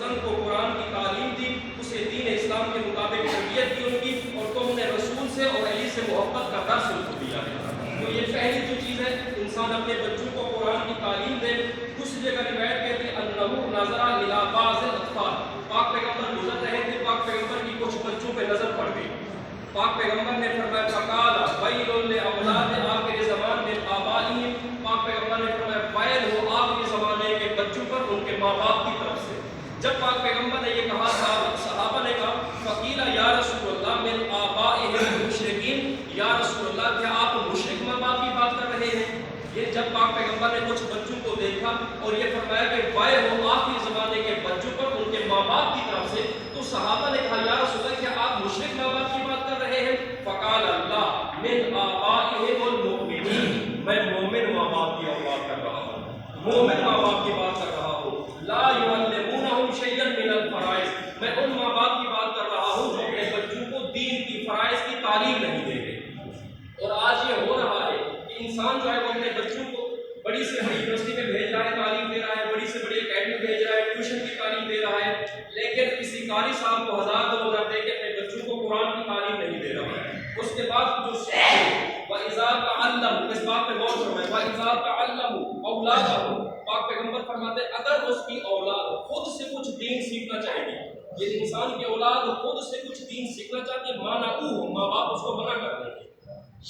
زن کو قرآن کی تعلیم دی، اسے دین اسلام کے مطابق تربیت دی ان کی، اور تم نے رسول سے اور علی سے محبت کا درس ان کو دیا ہے۔ تو یہ پہلی جو چیز ہے، انسان اپنے بچوں کو قرآن کی تعلیم دے۔ دوسری جگہ روایت کہتی ہے انہو نظر الی بعض الاطفال، پاک پیغمبر گزر رہے تھے، پاک پیغمبر کی کچھ بچوں پہ نظر پڑ گئی۔ پاک پیغمبر نے فرمایا فقال ویل لاولاد آخر زمان من آبائہم، پاک پیغمبر نے فرمایا ویل ہو آخری زمانے کے بچوں پر ان کے ماں باپ کی طرف سے۔ جب پاک پیغمبر نے یہ کہا، صحابہ نے کہا فقیل یا رسول اللہ من آبائہم المشرکین، یا رسول اللہ کیا آپ مشرک ماں باپ کی بات کر رہے ہیں؟ یہ جب پاک پیغمبر نے کچھ بچوں کو دیکھا اور یہ فرمایا کہ ویل ہو آخری زمانے کے بچوں پر ان کے ماں باپ کی طرف سے، تو صحابہ نے کہا یا رسول اللہ کیا آپ مشرک ماں باپ کی بات کر رہے ہیں؟ فقال اللہ من آبائہم المؤمنین، میں مومن ماں باپ کی بات کر رہا ہوں، مومن ماں باپ کی بات کر رہا ہوں۔ لا یعلمونہم شیئا من الفرائض، میں ان ماں باپ کی بات کر رہا ہوں جو اپنے بچوں کو دین کی فرائض کی تعلیم نہیں دے رہے۔ اور آج یہ ہو رہا ہے کہ انسان جو ہے وہ اپنے بچوں کو بڑی سے بڑی یونیورسٹی میں بھیج رہا ہے، تعلیم دے رہا ہے، بڑی سے بڑی اکیڈمی بھیج رہا ہے، ٹیوشن کی تعلیم دے رہا ہے، لیکن کسی قاری صاحب کو 1000 دے کے اپنے بچوں کو قرآن کی تعلیم نہیں دے رہا ہے۔ اس کے بعد جو وَإِذَا تَعَلَّمُوا، اس بات پہ غور فرمائیں، وَإِذَا تَعَلَّمُوا أَوْلَادَهُمْ، پاک پیغمبر فرماتے ہیں اگر اس کی اولاد خود سے کچھ دین سیکھنا چاہے گی، یہ انسان کی اولاد خود سے کچھ دین سیکھنا چاہتی ہے، مانعوہ، ماں باپ اس کو منع کر دیں گے۔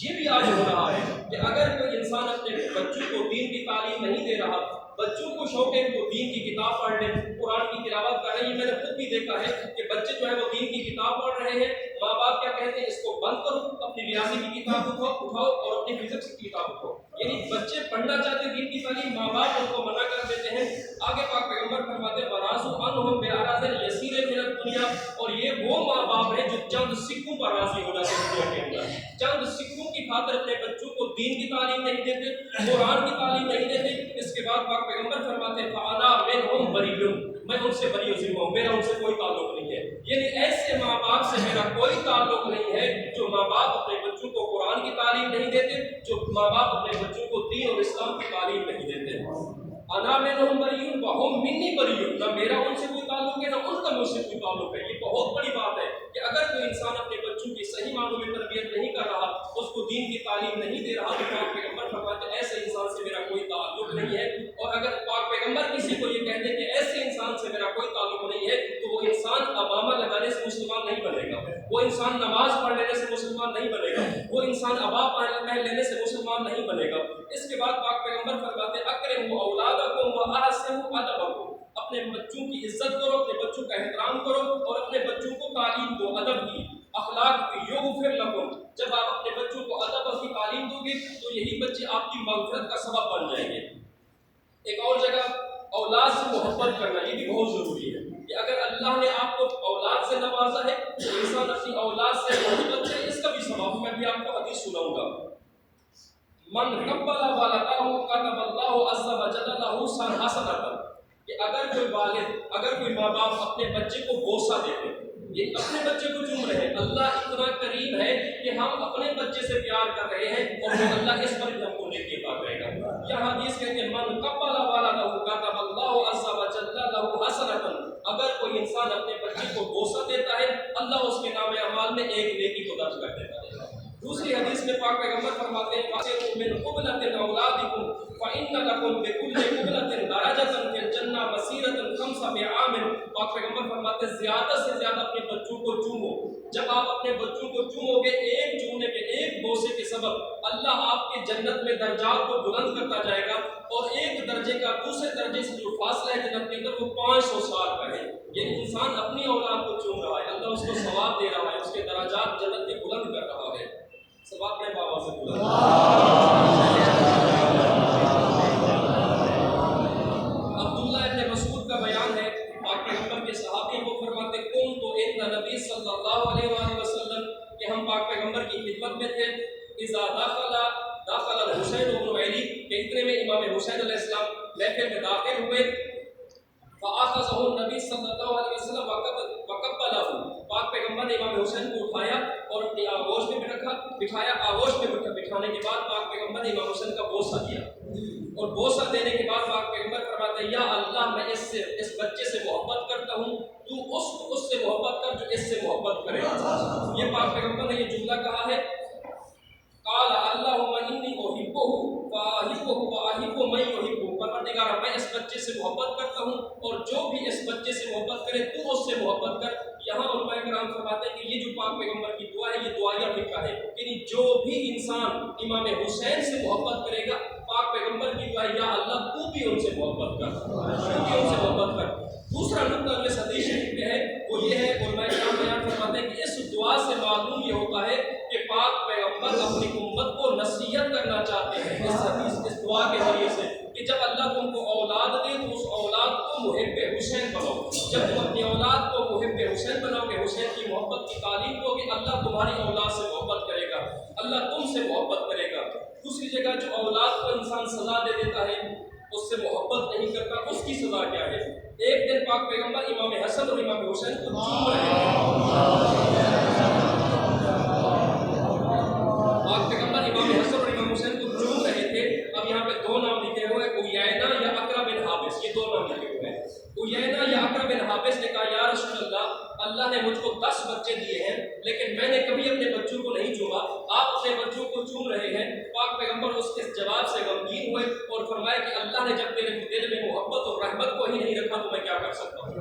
یہ بھی آج ہو رہا ہے کہ اگر کوئی انسان اپنے بچوں کو دین کی تعلیم نہیں دے رہا، بچوں کو شوق ہے وہ دین کی کتاب پڑھ لیں، قرآن کی تلاوت کر رہے ہیں، میں نے خود بھی دیکھا ہے کہ بچے جو ہے وہ دین کی کتاب پڑھ رہے ہیں، ماں باپ کیا کہتے ہیں اس کو بند کرو، اپنی ریاضی کی کتاب اٹھاؤ اور اپنی فزکس کی کتاب اٹھاؤ، یعنی بچے پڑھنا چاہتے ہیں دین کی تعلیم، ماں باپ ان کو منع کر دیتے ہیں۔ آگے پاک پیغمبر فرماتے ہیں وَرَاضُوا عَنْهُمْ بِأَعْرَاضٍ يَسِيرٍ مِنَ الدُّنْيَا، اور یہ وہ ماں باپ ہیں جو چند سکوں پر راضی ہو جاتے ہیں دنیا کے اندر، چند سکوں کی خاطر اپنے بچوں کو دین کی تعلیم نہیں دیتے، قرآن کی تعلیم نہیں دیتے۔ اس کے بعد پاک پیغمبر فرماتے ہیں فَأَنَا مِنْهُمْ بَرِيٌّ، میں ان سے بری و ذمہ ہوں، میرا ان سے کوئی تعلق نہیں ہے۔ یعنی ایسے ماں باپ سے میرا کوئی تعلق نہیں ہے جو ماں باپ اپنے بچوں کو قرآن کی تعلیم نہیں دیتے، جو ماں باپ اپنے بچوں کو دین اور اسلام کی تعلیم نہیں دیتے۔ انا منہم بری وہم منی بری، نہ میرا ان سے کوئی تعلق ہے نہ ان کا مجھ سے کوئی تعلق ہے۔ یہ بہت بڑی بات ہے کہ اگر کوئی انسان اپنے بچوں کی صحیح معنوں میں تربیت نہیں کر رہا، اس کو دین کی تعلیم نہیں دے رہا، تو پاک پیغمبر فرماتے ہیں ایسے انسان سے میرا کوئی تعلق نہیں ہے۔ اور اگر پاک پیغمبر کسی کو یہ کہتے ہیں کہ ایسے انسان سے میرا کوئی تعلق نہیں ہے، تو وہ انسان امامہ لگانے سے مسلمان نہیں بنے گا، وہ انسان نماز پڑھ لینے سے مسلمان نہیں بنے گا، وہ انسان عبا پہن لینے سے مسلمان نہیں بنے گا۔ اس کے بعد پاک پیغمبر فرماتے ہیں اکرموا اولادکم واحسنوا ادبکم، اپنے بچوں کی عزت کرو، اپنے بچوں کا احترام کرو اور اپنے بچوں کو تعلیم دو، ادب کی، اخلاق کی، یغفر لکم، جب آپ اپنے بچوں کو ادب کی تعلیم دو گے تو یہی بچے آپ کی مغفرت کا سبب بن جائیں گے۔ ایک اور جگہ اولاد سے محبت کرنا، یہ بھی بہت ضروری ہے کہ اگر اللہ نے آپ کو اولاد سے نوازا ہے تو انسان اپنی اولاد سے محبت کرے، اس کا بھی سبب میں بھی آپ کو حدیث سناؤں گا۔ من قبل والدہ كتب اللہ عز وجل له حسنۃ، کہ اگر کوئی والد، اگر کوئی ماں باپ اپنے بچے کو بوسہ دیتے ہیں، یہ اپنے بچے کو چوم رہے ہیں، اللہ اتنا کریم ہے کہ ہم اپنے بچے سے پیار کر رہے ہیں اور اللہ اس پر بھی ہم کو نیکی عطا کرے گا۔ یہ حدیث کہتے ہیں من قبل والدہ كتب اللہ عز وجل له حسنۃ، اگر کوئی انسان اپنے بچے کو بوسہ دیتا ہے اللہ اس کے نام اعمال میں ایک نیکی کو درج کر دیتا ہے۔ دوسری حدیث میں پاک پیغمبر فرماتے ہیں وَأَسِرُوا مِنْ قُبْلَةِ أَوْلَادِكُمْ فَإِنَّ لَكُمْ بِكُلِّ قُبْلَةٍ دَرَجَةً فِي الْجَنَّةِ مَسِيرَةً 500 عَامٍ، پاک پیغمبر فرماتے ہیں زیادہ سے زیادہ اپنے بچوں کو چومو، جب آپ اپنے بچوں کو چومو گے ایک چومنے کے، ایک بوسے کے سبب اللہ آپ کے جنت میں درجات کو بلند کرتا جائے گا، اور ایک درجے کا دوسرے درجے سے جو فاصلہ ہے جنت کے اندر وہ 500 سال کا ہے۔ یعنی انسان اپنی اولاد کو چوم رہا ہے، اللہ اس کو ثواب دے رہا ہے، اس کے درجات جنت میں بلند کر رہا ہے۔ ثواب میں بابا سے بلند۔ عبداللہ ابن مسعود کا بیان ہے، پاک پیغمبر کے صحابی وہ فرماتے کنت عند نبی صلی اللہ علیہ وآلہ وسلم، کہ ہم پاک پیغمبر کی خدمت میں تھے، اذا داخل الحسین بن علی، کہ اتنے میں امام حسین علیہ السلام محفل میں داخل ہوئے، فاخذہ النبی صلی اللہ علیہ وسلم وقبلہ، پاک پیغمبر نے امام حسین کو اٹھایا اور اپنی آغوش میں بٹھایا، آغوش میں بٹھانے کے بعد پاک پیغمبر نے امام حسین کا بوسہ دیا، اور بوسہ دینے کے بعد پاک پیغمبر فرماتے ہیں یا اللہ میں اس بچے سے محبت کرتا ہوں بچے سے محبت کرے تو اس سے محبت کر. یہاں علماء کرام فرماتے ہیں کہ یہ جو پاک پیغمبر کی دعا ہے یہ دعائیہ فقہ ہے، یعنی جو بھی انسان امام حسین سے محبت کرے گا پاک پیغمبر کی دعا یا اللہ تو بھی ان سے محبت کر، تو بھی ان سے محبت کر. دوسرا نقطہ جو اس حدیث شریف میں ہے وہ یہ ہے، علماء کرام بیان فرماتے ہیں کہ اس دعا سے معلوم یہ ہوتا ہے کہ پاک پیغمبر اپنی امت کو نصیحت کرنا چاہتے ہیں اس حدیث اس دعا کے ذریعے سے کہ جب اللہ تم کو اولاد دے تو اس اولاد کو محب حسین بناؤ. جب تم اپنی اولاد کو محب حسین بناؤ کہ حسین کی محبت کی تعلیم دو کہ اللہ تمہاری اولاد سے محبت کرے گا، اللہ تم سے محبت کرے گا. دوسری جگہ جو اولاد کو انسان سزا دے دیتا ہے اس سے محبت نہیں کرتا، اس کی سزا کیا ہے؟ ایک دن پاک پیغمبر امام حسن اور امام حسین کو چوم رہے ہیں. پاک پیغمبر امام حسن اور امام حسین کو چوم رہے تھے. اب یہاں پہ دو نام لکھے ہوئے، عیینہ یا اقرا بن حابس، یہ دو نام لکھے ہوئے ہیں. عیینہ یا اقرا بن حابس نے کہا یا رسول اللہ نے مجھ کو 10 بچے دیے ہیں لیکن میں نے کبھی اپنے بچوں کو نہیں چوما، آپ اپنے بچوں کو چوم رہے ہیں. پاک پیغمبر اس کے جواب سے غمگین ہوئے اور فرمایا کہ اللہ نے جب میرے دل میں محبت اور رحمت کو ہی نہیں رکھا تو میں کیا کر سکتا ہوں.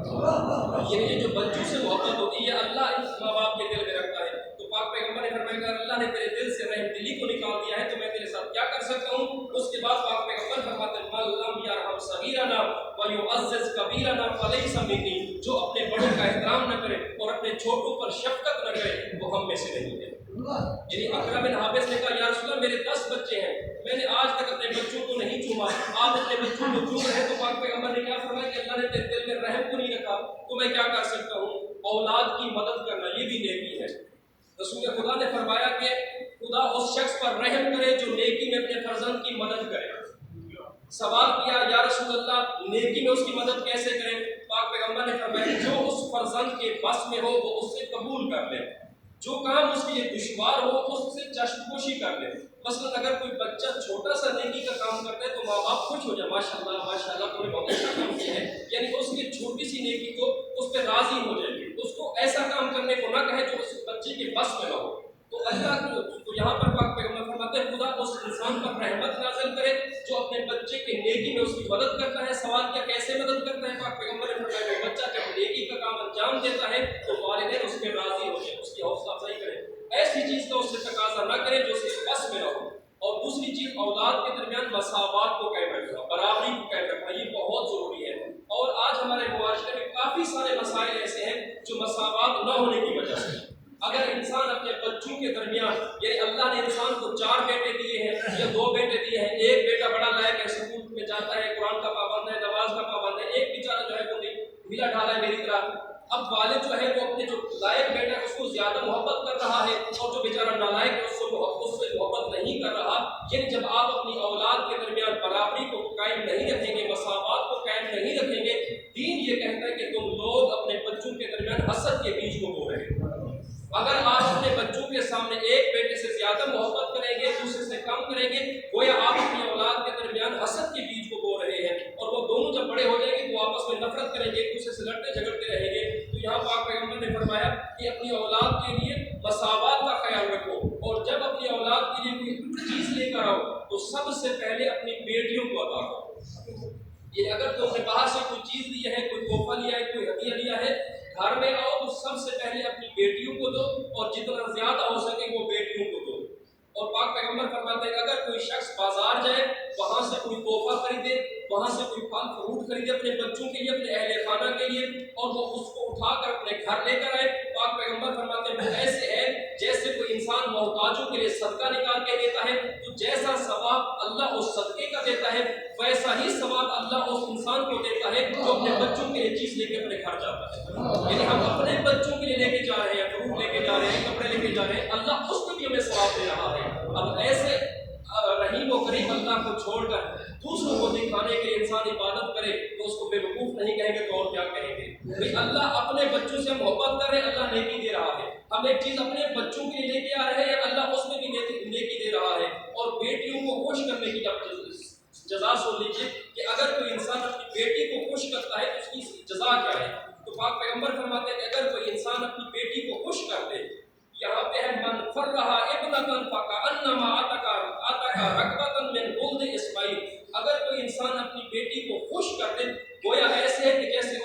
یہ جو بچوں سے محبت ہوتی ہے اللہ اس ماں باپ کے دل میں رکھتا ہے. تو پاک پیغمبر نے فرمایا کہ اللہ نے تیرے دل سے رحم دلی کو نکال دیا ہے تو میں تیرے ساتھ کیا کر سکتا ہوں. اس کے بعد پاک پیغمبر فرماتے ہیں من لم یرحم صغیرنا ویعزز کبیرنا فلیس منی، جو اپنے بڑوں کا احترام نہ کرے اور اپنے چھوٹوں پر شفقت نہ کرے وہ ہم میں سے نہیں ہے. یعنی اقرا بن حابس نے کہا یا رسول اللہ میرے 10 بچے ہیں، میں نے آج تک اپنے بچوں کو نہیں چوما، آپ اپنے بچوں کو چوم رہے. تو پاک پیغمبر نے کیا فرمایا کہ اللہ نے تیرے دل میں رحم کو نہیں رکھا تو میں کیا کر سکتا ہوں. اولاد کی مدد کرنا یہ بھی نیکی ہے. رسول خدا نے فرمایا کہ خدا اس شخص پر رحم کرے جو نیکی میں اپنے فرزند کی مدد کرے. سوال کیا یا رسول اللہ نیکی میں اس کی مدد کیسے کریں؟ پاک پیغمبر نے فرمایا جو اس فرزند کے بس میں ہو وہ اس سے قبول کر لے، جو کام اس کے لیے دشوار ہو اس سے چشم پوشی کر لے. مثلا اگر کوئی بچہ چھوٹا سا نیکی کا کام کرتا ہے تو ماں باپ خوش ہو جائے، ماشاء اللہ تم نے بہت اچھا کام کیا ہے، یعنی اس کی چھوٹی سی نیکی کو اس پہ راضی ہو جائے گی، اس کو ایسا کام کرنے کو نہ کہے جو اس بچے کے بس میں نہ ہو. تو اللہ تو یہاں پر پاک پیغمبر فرماتے ہیں خدا اس انسان پر رحمت نازل کرے جو اپنے بچے کے نیکی میں اس کی مدد کرتا ہے. سوال کیا کیسے مدد کرتا ہے؟ پاک پیغمبر نے فرمایا کہ بچہ جب نیکی کا کام انجام دیتا ہے تو والدین اس پہ راضی ہو جائے، اس کی حوصلہ افزائی کرے، ایسی چیز کا اس سے تقاضا نہ کرے جو اس کے بس میں نہ ہو. اور دوسری چیز اولاد کے درمیان مساوات کو قائم رکھنا، برابری کو قائم رکھنا، یہ بہت ضروری ہے. اور آج ہمارے معاشرے میں کافی سارے مسائل ایسے ہیں جو مساوات نہ ہونے کی وجہ سے. اگر انسان اپنے بچوں کے درمیان یعنی اللہ نے انسان کو 4 بیٹے دیے ہیں یا 2 بیٹے دیے ہیں، ایک بیٹا بڑا لائق ہے، اسکول میں جاتا ہے، قرآن کا پابند ہے، نماز کا پابند ہے، ایک بیچارہ جو ہے وہ ڈھیلا ڈھالا ہے میری طرح. اب والد جو ہے وہ اپنے جو لائق بیٹا ہے اس کو زیادہ محبت کر رہا ہے اور جو بیچارہ نالائق ہے اس سے محبت نہیں کر رہا. یعنی جب آپ اپنی اولاد کے درمیان برابری کو قائم نہیں رکھیں گے، مساوات کو قائم نہیں رکھیں گے، دین یہ کہتا ہے کہ تم لوگ اپنے بچوں کے درمیان حسد کے بیج کو بو رہے ہیں. اگر آپ اپنے بچوں کے سامنے ایک بیٹے سے زیادہ محبت کریں گے، دوسرے سے کم کریں گے، گویا آپ اپنی اولاد کے درمیان حسد کے بیج کو بو رہے ہیں اور وہ دونوں جب بڑے ہو جائیں گے تو آپس میں نفرت کریں گے، ایک دوسرے سے لڑتے جھگڑتے رہیں گے. تو یہاں پاک پیغمبر نے فرمایا کہ اپنی اولاد کے لیے مساوات کا خیال رکھو اور جب اپنی اولاد کے لیے کوئی چیز لے کر آؤ تو سب سے پہلے اپنی بیٹیوں کو عطا کرو. یہ اگر تم نے باہر سے کوئی چیز لی ہے، کوئی تحفہ لیا ہے، کوئی ہدیہ لیا ہے، گھر میں آؤ تو سب سے پہلے اپنی بیٹیوں کو دو اور جتنا زیادہ ہو سکے وہ بیٹیوں کو دو. اور پاک پیغمبر فرماتے ہیں اگر کوئی شخص بازار جائے، وہاں سے کوئی تحفہ خریدے، وہاں سے کوئی پھل فروٹ خریدے اپنے بچوں کے لیے، اپنے اہل خانہ کے لیے، اور وہ اس کو اٹھا کر اپنے گھر لے کر آئے، پاک پیغمبر فرماتے ہیں وہ ایسے ہے جیسے کوئی انسان محتاجوں کے لیے صدقہ نکال کے دیتا ہے، تو جیسا ثواب اللہ اس صدقے کا دیتا ہے ویسا ہی ثواب اللہ اس انسان کو دیتا ہے جو اپنے بچوں کے لیے چیز لے کے اپنے گھر جاتا ہے. یعنی ہم اپنے بچوں کے لیے لے کے جا رہے ہیں، فروٹ لے کے جا رہے ہیں، کپڑے لے کے جا رہے ہیں، اللہ اس کو بھی ہمیں ثواب دے رہا ہے. اب ایسے رحیم و کریم اللہ کو چھوڑ کر دوسروں کو دکھانے کے لیے انسان عبادت کرے تو اس کو بے وقوف نہیں کہیں گے تو اور کیا کہیں گے؟ اللہ اپنے بچوں سے محبت کر رہے ہیں، اللہ نیکی دے رہا ہے. ہم ایک چیز اپنے بچوں کے لیے لے کے آ رہے ہیں، اللہ اس میں بھی نیکی دے رہا ہے. اور بیٹیوں کو خوش کرنے کی جزا سن لیجیے کہ اگر کوئی انسان اپنی بیٹی کو خوش کرتا ہے تو اس کی جزا کیا ہے. تو پاک پیغمبر فرماتے ہیں کہ اگر کوئی انسان اپنی بیٹی کو خوش کر دے، یہاں پہ ہے من فرحا ابنتن فکأنما عتق رقبۃ من غلد اسماعیل. اگر کوئی انسان اپنی بیٹی کو خوش کر دے گویا ایسے ہے کہ جیسے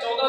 14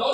9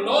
9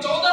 14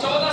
14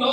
9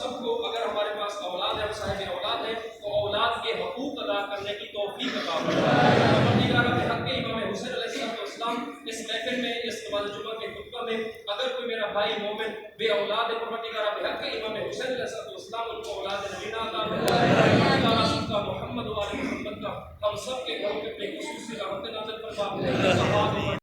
سب کو اگر ہمارے پاس اولاد ہے، صاحب اولاد ہے، تو اولاد کے حقوق ادا کرنے کی توفیق عطا فرمائے۔ پروردگار بحق امام حسین علیہ السلام اس محفل میں، اس نماز جمعہ کے خطبہ میں اگر کوئی میرا بھائی مومن بے اولاد ہے، پروردگار بحق امام حسین علیہ السلام ان کو اولاد نبینا عطا فرمائے۔ محمد و آل محمد کا ہم سب کے گھروں پہ اپنے خصوصی رحمت نازل فرما۔